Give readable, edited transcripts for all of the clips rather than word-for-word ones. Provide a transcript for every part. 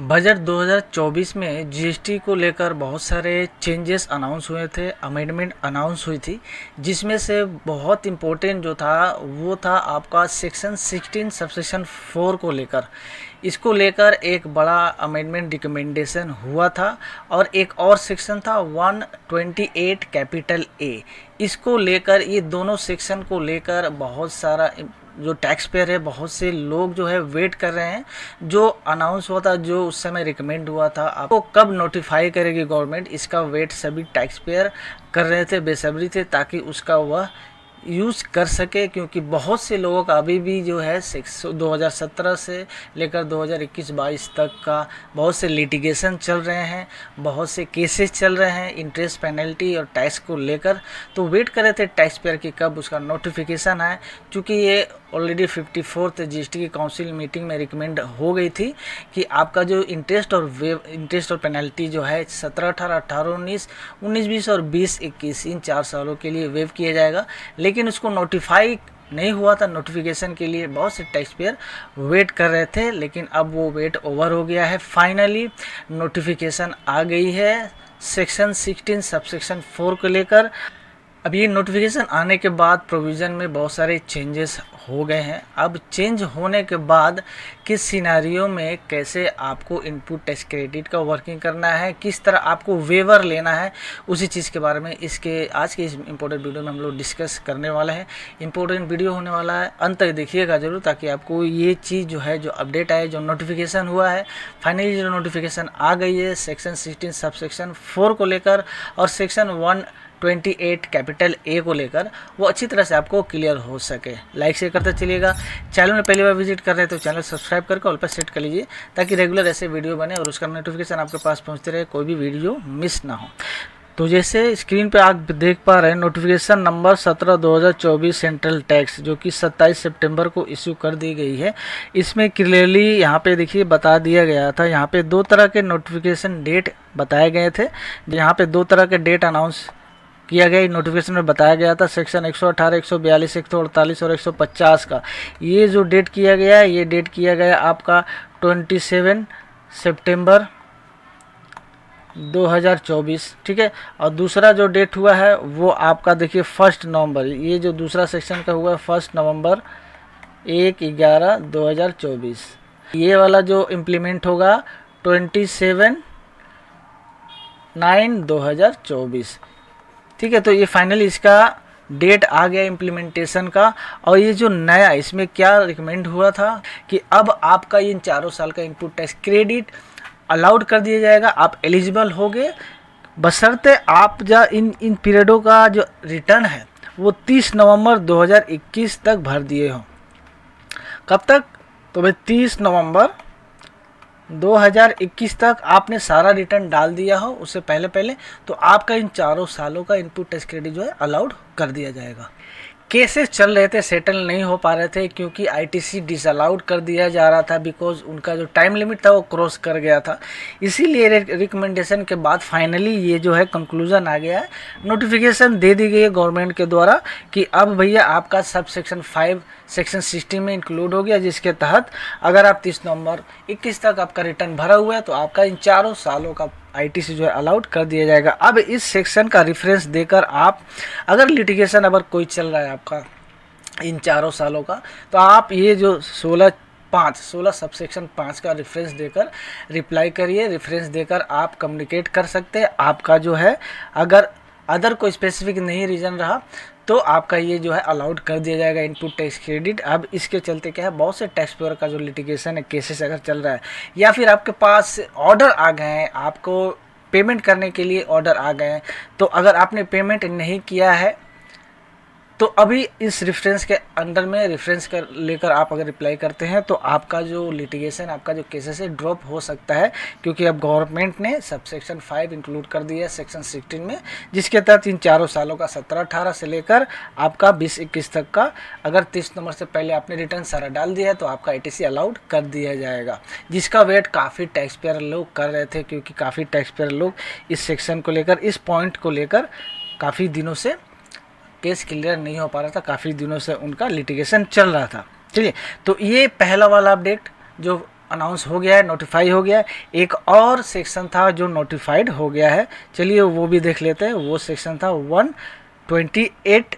Budget 2024 में GST को लेकर बहुत सारे चेंजेस अनाउंस हुए थे, अमेंडमेंट अनाउंस हुई थी, जिसमें से बहुत इम्पोर्टेंट जो था वो था आपका सेक्शन 16 सबसेक्शन 4 को लेकर। इसको लेकर एक बड़ा अमेंडमेंट रिकमेंडेशन हुआ था और एक और सेक्शन था 128 कैपिटल ए। इसको लेकर ये दोनों सेक्शन को लेकर बहुत सारा जो टैक्स पेयर है, बहुत से लोग जो है वेट कर रहे हैं। जो अनाउंस हुआ था, जो उस समय रिकमेंड हुआ था, आपको कब नोटिफाई करेगी गवर्नमेंट, इसका वेट सभी टैक्स पेयर कर रहे थे, बेसब्री थे, ताकि उसका वह यूज़ कर सके। क्योंकि बहुत से लोगों का अभी भी जो है 2017 से लेकर 2021-22 तक का बहुत से लिटिगेशन चल रहे हैं, बहुत से केसेस चल रहे हैं इंटरेस्ट पेनल्टी और टैक्स को लेकर। तो वेट कर रहे थे टैक्स पेयर की कब उसका नोटिफिकेशन आए। चूँकि ये ऑलरेडी 54th जीएसटी की काउंसिल मीटिंग में रिकमेंड हो गई थी कि आपका जो इंटरेस्ट और पेनल्टी जो है 17, 18, 18, 19, 19, 20 और 20, 21 इन 4 सालों के लिए वेव किया जाएगा। लेकिन उसको नोटिफाई नहीं हुआ था। नोटिफिकेशन के लिए बहुत से टैक्स पेयर वेट कर रहे थे, लेकिन अब वो वेट ओवर हो गया है। फाइनली नोटिफिकेशन आ गई है सेक्शन 16 सबसेक्शन 4 को लेकर। अब ये नोटिफिकेशन आने के बाद प्रोविज़न में बहुत सारे चेंजेस हो गए हैं। अब चेंज होने के बाद किस सिनेरियो में कैसे आपको इनपुट टैक्स क्रेडिट का वर्किंग करना है, किस तरह आपको वेवर लेना है, उसी चीज़ के बारे में इसके आज के इस इम्पोर्टेंट वीडियो में हम लोग डिस्कस करने वाले हैं। इम्पोर्टेंट वीडियो होने वाला है, अंत तक देखिएगा ज़रूर, ताकि आपको ये चीज़ जो है, जो अपडेट आए, जो नोटिफिकेशन हुआ है, फाइनली जो नोटिफिकेशन आ गई है सेक्शन 16 सबसेक्शन 4 को लेकर और सेक्शन 128 कैपिटल ए को लेकर, वो अच्छी तरह से आपको क्लियर हो सके। लाइक शेयर करते चलिएगा। चैनल में पहली बार विजिट कर रहे हैं तो चैनल सब्सक्राइब करके ऑल पर सेट कर लीजिए, ताकि रेगुलर ऐसे वीडियो बने और उसका नोटिफिकेशन आपके पास पहुंचते रहे, कोई भी वीडियो मिस ना हो। तो जैसे स्क्रीन पे आप देख पा रहे हैं, नोटिफिकेशन नंबर 17/2024 सेंट्रल टैक्स, जो कि 27 सितंबर को इश्यू कर दी गई है। इसमें क्लियरली यहाँ पे देखिए बता दिया गया था, यहाँ पे 2 तरह के नोटिफिकेशन डेट बताए गए थे। यहाँ पे 2 तरह के डेट अनाउंस किया गया। नोटिफिकेशन में बताया गया था सेक्शन 118, 142, 148 और 150 का। ये जो डेट किया गया है, ये डेट किया गया आपका 27 सितंबर 2024, ठीक है। और दूसरा जो डेट हुआ है वो आपका देखिए 1 नवंबर, ये जो दूसरा सेक्शन का हुआ है 1 नवंबर 1/11/2024। ये वाला जो इम्प्लीमेंट होगा 27/9/2024, ठीक है। तो ये फाइनली इसका डेट आ गया इम्प्लीमेंटेशन का। और ये जो नया इसमें क्या रिकमेंड हुआ था कि अब आपका इन 4 साल का इनपुट टैक्स क्रेडिट अलाउड कर दिया जाएगा, आप एलिजिबल होगे, बशर्ते आप इन पीरियडों का जो रिटर्न है वो 30 नवंबर 2021 तक भर दिए हो। कब तक? तो भाई 30 नवंबर 2021 तक आपने सारा रिटर्न डाल दिया हो उससे पहले, तो आपका इन 4 सालों का इनपुट टैक्स क्रेडिट जो है अलाउड कर दिया जाएगा। केसेस चल रहे थे, सेटल नहीं हो पा रहे थे, क्योंकि आईटीसी डिसअलाउड कर दिया जा रहा था, बिकॉज उनका जो टाइम लिमिट था वो क्रॉस कर गया था। इसीलिए रिकमेंडेशन के बाद फाइनली ये जो है कंक्लूजन आ गया है, नोटिफिकेशन दे दी गई है गवर्नमेंट के द्वारा कि अब भैया आपका सब सेक्शन 5 सेक्शन 60 में इंक्लूड हो गया, जिसके तहत अगर आप 30 नवंबर 21 तक आपका रिटर्न भरा हुआ है तो आपका इन 4 सालों का आईटीसी जो है अलाउड कर दिया जाएगा। अब इस सेक्शन का रेफरेंस देकर आप, अगर लिटिगेशन अगर कोई चल रहा है आपका इन 4 सालों का, तो आप ये जो 16 सबसेक्शन 5 का रेफरेंस देकर रिप्लाई करिए। रेफरेंस देकर आप कम्युनिकेट कर सकते हैं। आपका जो है अगर अदर कोई स्पेसिफिक नहीं रीज़न रहा तो आपका ये जो है अलाउड कर दिया जाएगा इनपुट टैक्स क्रेडिट। अब इसके चलते क्या है, बहुत से टैक्स पेयर का जो लिटिगेशन है, केसेस अगर चल रहा है, या फिर आपके पास ऑर्डर आ गए हैं, आपको पेमेंट करने के लिए ऑर्डर आ गए हैं, तो अगर आपने पेमेंट नहीं किया है तो अभी इस रेफरेंस के अंडर में रेफरेंस कर लेकर आप अगर रिप्लाई करते हैं तो आपका जो लिटिगेशन, आपका जो केसेस है ड्रॉप हो सकता है, क्योंकि अब गवर्नमेंट ने सबसेक्शन 5 इंक्लूड कर दिया है सेक्शन 16 में, जिसके तहत इन 4 सालों का 17-18 से लेकर आपका 20-21 तक का अगर 30 नवंबर से पहले आपने रिटर्न सारा डाल दिया है तो आपका आईटीसी अलाउड कर दिया जाएगा, जिसका वेट काफ़ी टैक्स पेयर लोग कर रहे थे, क्योंकि काफ़ी टैक्स पेयर लोग इस सेक्शन को लेकर, इस पॉइंट को लेकर काफ़ी दिनों से केस क्लियर नहीं हो पा रहा था, काफ़ी दिनों से उनका लिटिगेशन चल रहा था। चलिए, तो ये पहला वाला अपडेट जो अनाउंस हो गया है, नोटिफाई हो गया है। एक और सेक्शन था जो नोटिफाइड हो गया है, चलिए वो भी देख लेते हैं। वो सेक्शन था 128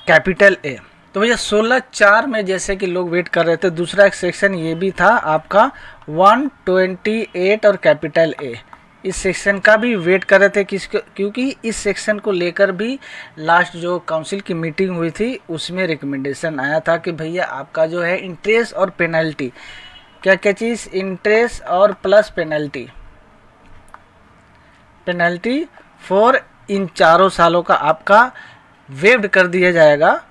कैपिटल ए। तो भैया 16(4) में जैसे कि लोग वेट कर रहे थे, दूसरा एक सेक्शन ये भी था आपका 128 और कैपिटल ए। इस सेक्शन का भी वेट कर रहे थे क्योंकि इस सेक्शन को लेकर भी लास्ट जो काउंसिल की मीटिंग हुई थी उसमें रिकमेंडेशन आया था कि भैया आपका जो है इंटरेस्ट और पेनल्टी, क्या क्या चीज़, इंटरेस्ट और प्लस पेनल्टी फॉर इन 4 सालों का आपका वेव्ड कर दिया जाएगा।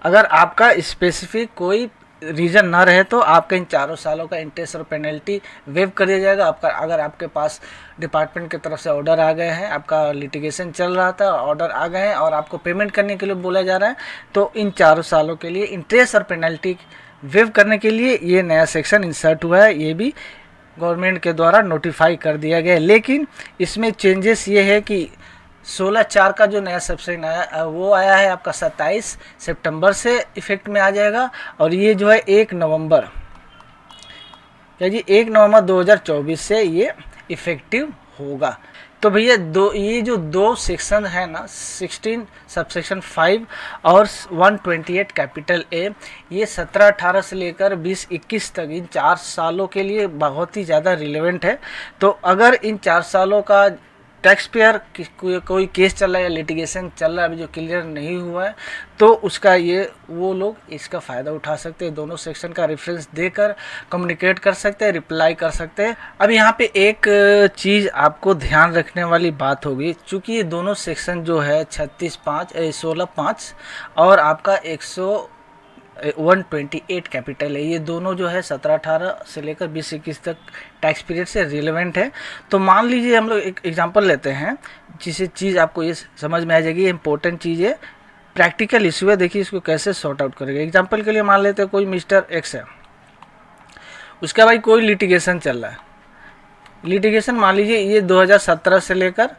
अगर आपका स्पेसिफिक कोई रीज़न ना रहे तो आपका इन 4 सालों का इंटरेस्ट और पेनल्टी वेव कर दिया जाएगा। आपका अगर आपके पास डिपार्टमेंट की तरफ से ऑर्डर आ गए हैं, आपका लिटिगेशन चल रहा था, ऑर्डर आ गए हैं और आपको पेमेंट करने के लिए बोला जा रहा है, तो इन 4 सालों के लिए इंटरेस्ट और पेनल्टी वेव करने के लिए ये नया सेक्शन इंसर्ट हुआ है। ये भी गवर्नमेंट के द्वारा नोटिफाई कर दिया गया है। लेकिन इसमें चेंजेस ये है कि 16(4) का जो नया सेक्शन आया वो आया है आपका 27 सितंबर से इफेक्ट में आ जाएगा। और ये जो है 1 नवंबर 2024 से ये इफेक्टिव होगा। तो भैया ये जो 2 सेक्शन है ना, 16 सबसेक्शन 5 और 128 कैपिटल ए, ये 17-18 से लेकर 20-21 तक इन 4 सालों के लिए बहुत ही ज़्यादा रिलेवेंट है। तो अगर इन 4 सालों का टैक्स पेयर कोई केस चल रहा है या लिटिगेशन चल रहा है अभी जो क्लियर नहीं हुआ है, तो उसका वो लोग इसका फ़ायदा उठा सकते हैं। दोनों सेक्शन का रेफरेंस देकर कम्युनिकेट कर सकते हैं, रिप्लाई कर सकते हैं। अब यहाँ पे एक चीज़ आपको ध्यान रखने वाली बात होगी, चूँकि ये दोनों सेक्शन जो है 16(5) और आपका 128 कैपिटल है, ये दोनों जो है 17-18 से लेकर 20-21 तक टैक्स पीरियड से रिलेवेंट है। तो मान लीजिए हम लोग एक एग्जांपल लेते हैं जिससे चीज़ आपको ये समझ में आ जाएगी। ये इंपॉर्टेंट चीज़ है, प्रैक्टिकल इशू है, देखिए इसको कैसे सॉर्ट आउट करेंगे। एग्जांपल के लिए मान लेते हैं कोई मिस्टर एक्स है, उसका भाई कोई लिटिगेशन चल रहा है। लिटिगेशन मान लीजिए ये 2017 से लेकर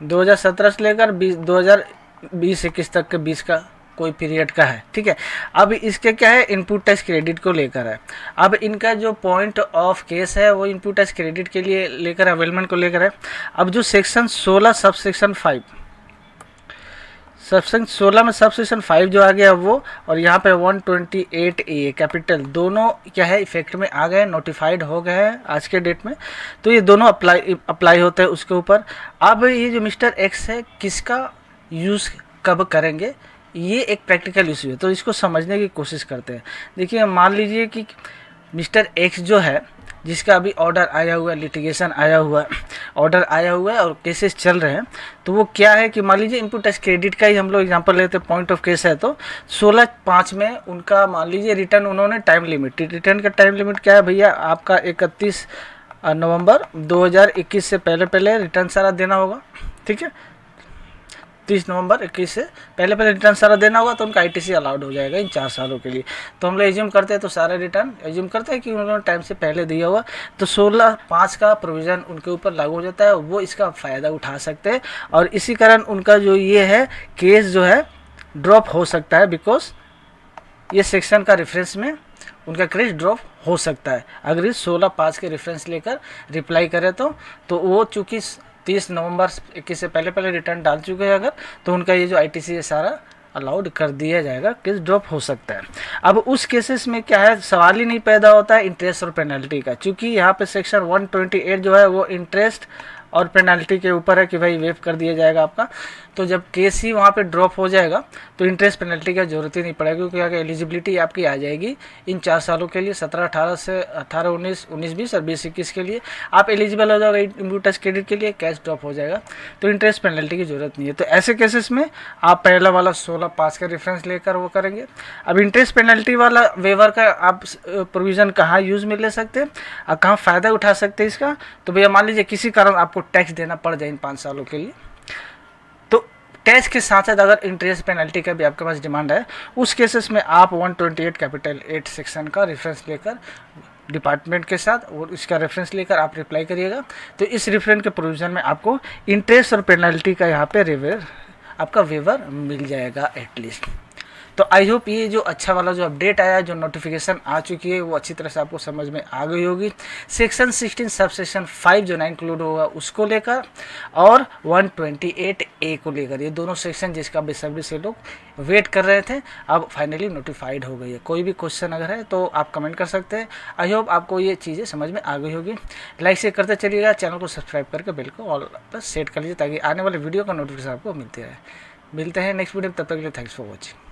2020-21 तक के बीच का कोई पीरियड का है, ठीक है। अब इसके क्या है, इनपुट टैक्स क्रेडिट को लेकर है। अब इनका जो पॉइंट ऑफ केस है वो इनपुट टैक्स क्रेडिट के लिए लेकर, अवेलमेंट को लेकर है। अब जो सेक्शन 16 सबसेक्शन 5 में सबसेक्शन 5 जो आ गया वो, और यहाँ पे 128 ए कैपिटल, दोनों क्या है इफेक्ट में आ गए, नोटिफाइड हो गए हैं आज के डेट में। तो ये दोनों अप्लाई होते हैं उसके ऊपर। अब ये जो मिस्टर एक्स है किसका यूज़ कब करेंगे, ये एक प्रैक्टिकल इशू है, तो इसको समझने की कोशिश करते हैं। देखिए मान लीजिए कि मिस्टर एक्स जो है जिसका अभी ऑर्डर आया हुआ है, लिटिगेशन आया हुआ है, ऑर्डर आया हुआ है और केसेस चल रहे हैं, तो वो क्या है कि मान लीजिए इनपुट टैक्स क्रेडिट का ही हम लोग एग्जांपल लेते हैं, पॉइंट ऑफ केस है तो 16(5) में उनका मान लीजिए रिटर्न, उन्होंने टाइम लिमिट, रिटर्न का टाइम लिमिट क्या है भैया आपका 31 नवंबर 2021 से पहले रिटर्न सारा देना होगा, ठीक है। 30 नवंबर 21 से पहले रिटर्न सारा देना होगा, तो उनका ITC अलाउड हो जाएगा इन 4 सालों के लिए। तो हम लोग एज्यूम करते हैं, तो सारा रिटर्न एज्यूम करते हैं कि उन्होंने टाइम से पहले दिया हुआ, तो 16(5) का प्रोविज़न उनके ऊपर लागू हो जाता है, वो इसका फ़ायदा उठा सकते हैं। और इसी कारण उनका जो ये है केस जो है ड्रॉप हो सकता है, बिकॉज ये सेक्शन का रेफरेंस में उनका केस ड्रॉप हो सकता है अगर इस 16(5) के रेफरेंस लेकर रिप्लाई करें तो वो चूँकि 30 नवंबर 21 से पहले रिटर्न डाल चुके हैं अगर, तो उनका ये जो ITC है सारा अलाउड कर दिया जाएगा, केस ड्रॉप हो सकता है। अब उस केसेस में क्या है, सवाल ही नहीं पैदा होता है इंटरेस्ट और पेनल्टी का, क्योंकि यहाँ पे सेक्शन 128 जो है वो इंटरेस्ट और पेनल्टी के ऊपर है कि भाई वेव कर दिया जाएगा आपका। तो जब केस ही वहाँ पे ड्रॉप हो जाएगा तो इंटरेस्ट पेनल्टी की ज़रूरत ही नहीं पड़ेगी, क्योंकि आगे एलिजिबिलिटी आपकी आ जाएगी इन 4 सालों के लिए, 17-18 से 18-19, 19-20 और 20-21 के लिए आप एलिजिबल हो जाओगे इनपुट टैक्स क्रेडिट के लिए, कैश ड्रॉप हो जाएगा, तो इंटरेस्ट पेनल्टी की ज़रूरत नहीं है। तो ऐसे केसेस में आप पहला वाला 16(5) का रेफरेंस लेकर वो करेंगे। अब इंटरेस्ट पेनल्टी वाला वेवर का आप प्रोविज़न कहाँ यूज़ में ले सकते हैं और कहाँ फ़ायदा उठा सकते हैं इसका। तो भैया मान लीजिए किसी कारण आपको टैक्स देना पड़ जाए इन 5 सालों के लिए, तो टैक्स के साथ साथ अगर इंटरेस्ट पेनल्टी का भी आपके पास डिमांड है, उस केसेस में आप 128 कैपिटल 8 सेक्शन का रेफरेंस लेकर डिपार्टमेंट के साथ और इसका रेफरेंस लेकर आप रिप्लाई करिएगा। तो इस रेफरेंस के प्रोविज़न में आपको इंटरेस्ट और पेनल्टी का यहाँ पे आपका वेवर मिल जाएगा एटलीस्ट। तो आई होप ये जो अच्छा वाला जो अपडेट आया, जो नोटिफिकेशन आ चुकी है, वो अच्छी तरह से आपको समझ में आ गई होगी। सेक्शन 16 सब सेक्शन 5 जो ना इंक्लूड होगा उसको लेकर, और 128A को लेकर, ये दोनों सेक्शन जिसका बेसब्री से लोग वेट कर रहे थे, अब फाइनली नोटिफाइड हो गई है। कोई भी क्वेश्चन अगर है तो आप कमेंट कर सकते हैं। आई होप आपको ये चीज़ें समझ में आ गई होगी। लाइक से करते चलिएगा, चैनल को सब्सक्राइब करके बेल को ऑल पर सेट कर लीजिए, ताकि आने वाले वीडियो का नोटिफिकेशन आपको मिलते रहे। मिलते हैं नेक्स्ट वीडियो में, तब तक के लिए थैंक्स फॉर वॉचिंग।